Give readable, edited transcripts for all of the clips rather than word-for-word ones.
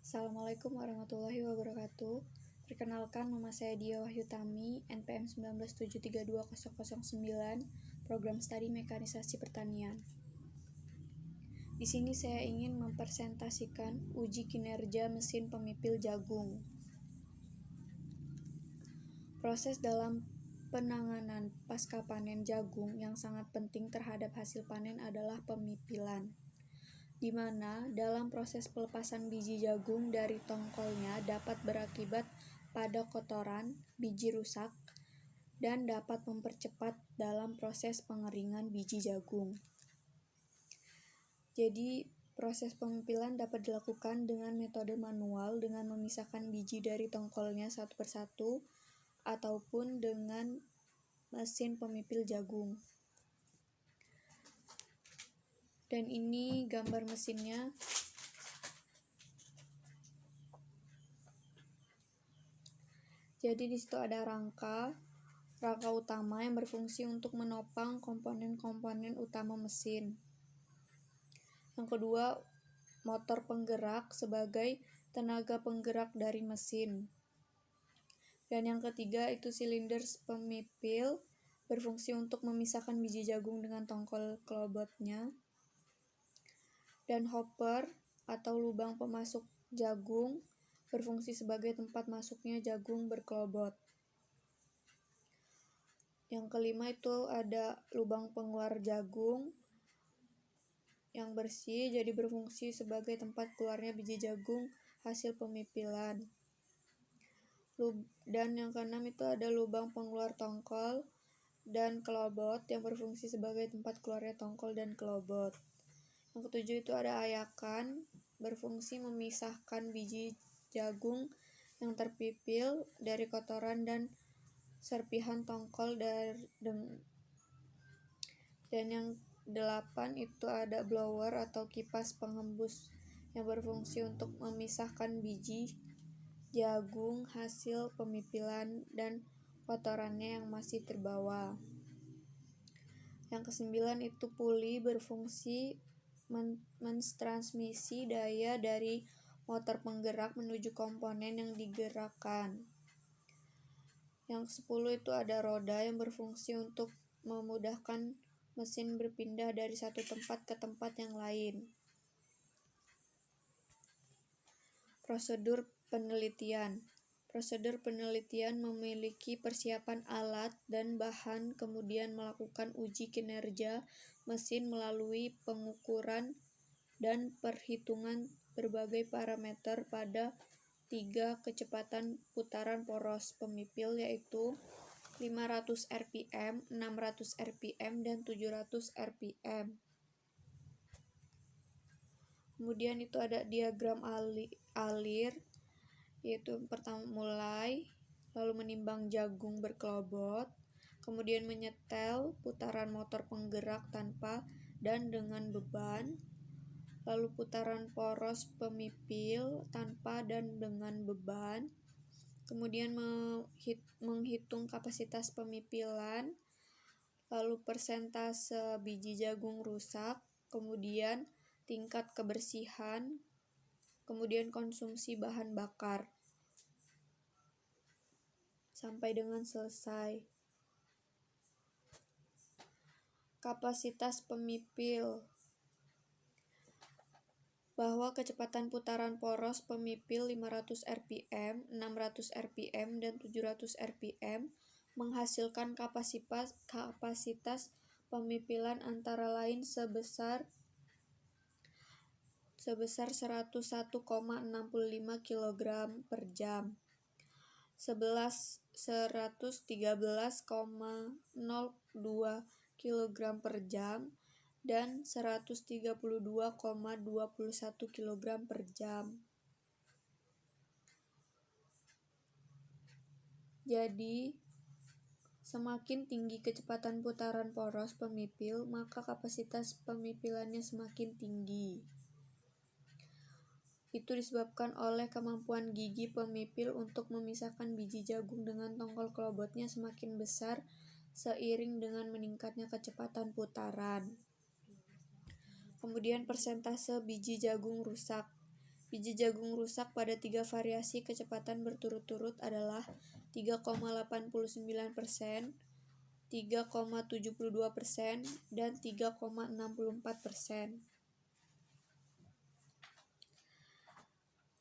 Assalamualaikum warahmatullahi wabarakatuh. Perkenalkan, nama saya Dia Wahyutami, NPM 19732009, Program Studi Mekanisasi Pertanian. Di sini saya ingin mempresentasikan uji kinerja mesin pemipil jagung. Proses dalam penanganan pasca panen jagung yang sangat penting terhadap hasil panen adalah pemipilan, di mana dalam proses pelepasan biji jagung dari tongkolnya dapat berakibat pada kotoran, biji rusak, dan dapat mempercepat dalam proses pengeringan biji jagung. Jadi, proses pemipilan dapat dilakukan dengan metode manual dengan memisahkan biji dari tongkolnya satu persatu, ataupun dengan mesin pemipil jagung. Dan ini gambar mesinnya. Jadi di situ ada rangka utama yang berfungsi untuk menopang komponen-komponen utama mesin. Yang kedua, motor penggerak sebagai tenaga penggerak dari mesin. Dan yang ketiga itu silinder pemipil berfungsi untuk memisahkan biji jagung dengan tongkol kelobotnya. Dan hopper atau lubang pemasuk jagung berfungsi sebagai tempat masuknya jagung berkelobot. Yang kelima itu ada lubang pengeluar jagung yang bersih, jadi berfungsi sebagai tempat keluarnya biji jagung hasil pemipilan. Dan yang keenam itu ada lubang pengeluar tongkol dan kelobot yang berfungsi sebagai tempat keluarnya tongkol dan kelobot. Yang ketujuh itu ada ayakan, berfungsi memisahkan biji jagung yang terpipil dari kotoran dan serpihan tongkol dan yang 8 itu ada blower atau kipas penghembus yang berfungsi untuk memisahkan biji jagung hasil pemipilan dan kotorannya yang masih terbawa. Yang ke-9 itu puli, berfungsi mentransmisi daya dari motor penggerak menuju komponen yang digerakkan. Yang ke-10 itu ada roda yang berfungsi untuk memudahkan mesin berpindah dari satu tempat ke tempat yang lain. Prosedur penelitian. Prosedur penelitian memiliki persiapan alat dan bahan, kemudian melakukan uji kinerja mesin melalui pengukuran dan perhitungan berbagai parameter pada 3 kecepatan putaran poros pemipil, yaitu 500 rpm, 600 rpm, dan 700 rpm. Kemudian itu ada diagram alir, yaitu pertama mulai, lalu menimbang jagung berkelobot, kemudian menyetel putaran motor penggerak tanpa dan dengan beban, lalu putaran poros pemipil tanpa dan dengan beban, kemudian menghitung kapasitas pemipilan, lalu persentase biji jagung rusak, kemudian tingkat kebersihan, kemudian konsumsi bahan bakar, sampai dengan selesai. Kapasitas pemipil, bahwa kecepatan putaran poros pemipil 500 rpm, 600 rpm, dan 700 rpm menghasilkan kapasitas pemipilan antara lain sebesar 101,65 kg per jam, 113,02 kg per jam, dan 132,21 kg per jam. Jadi, semakin tinggi kecepatan putaran poros pemipil, maka kapasitas pemipilannya semakin tinggi. Itu disebabkan oleh kemampuan gigi pemipil untuk memisahkan biji jagung dengan tongkol kelobotnya semakin besar seiring dengan meningkatnya kecepatan putaran. Kemudian persentase biji jagung rusak. Biji jagung rusak pada 3 variasi kecepatan berturut-turut adalah 3,89%, 3,72%, dan 3,64%.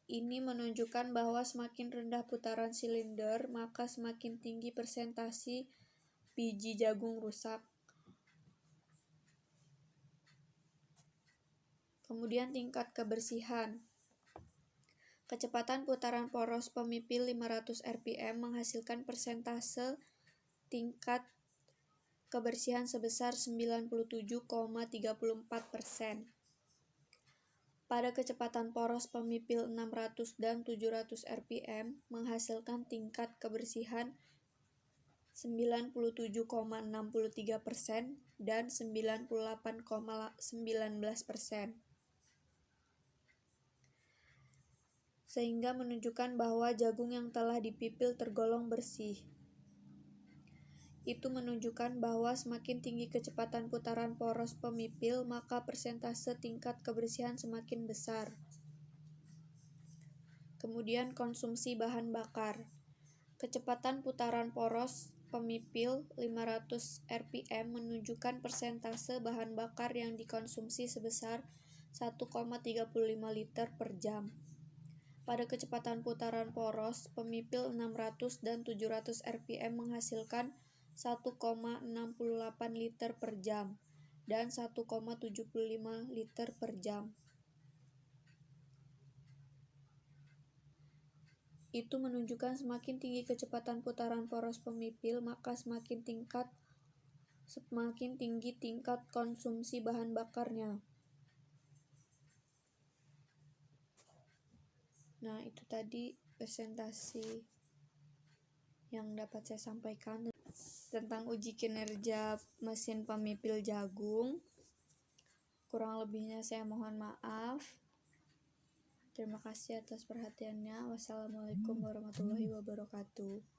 Ini menunjukkan bahwa semakin rendah putaran silinder, maka semakin tinggi persentase biji jagung rusak. Kemudian tingkat kebersihan. Kecepatan putaran poros pemipil 500 rpm menghasilkan persentase tingkat kebersihan sebesar 97,34%. Pada kecepatan poros pemipil 600 dan 700 rpm menghasilkan tingkat kebersihan 97,63% dan 98,19%. Sehingga menunjukkan bahwa jagung yang telah dipipil tergolong bersih. Itu menunjukkan bahwa semakin tinggi kecepatan putaran poros pemipil, maka persentase tingkat kebersihan semakin besar. Kemudian konsumsi bahan bakar. Kecepatan putaran poros pemipil 500 rpm menunjukkan persentase bahan bakar yang dikonsumsi sebesar 1,35 liter per jam. Pada kecepatan putaran poros pemipil 600 dan 700 rpm menghasilkan 1,68 liter per jam dan 1,75 liter per jam. Itu menunjukkan semakin tinggi kecepatan putaran poros pemipil, maka semakin tinggi tingkat konsumsi bahan bakarnya. Nah, itu tadi presentasi yang dapat saya sampaikan tentang uji kinerja mesin pemipil jagung. Kurang lebihnya saya mohon maaf. Terima kasih atas perhatiannya. Wassalamualaikum warahmatullahi wabarakatuh.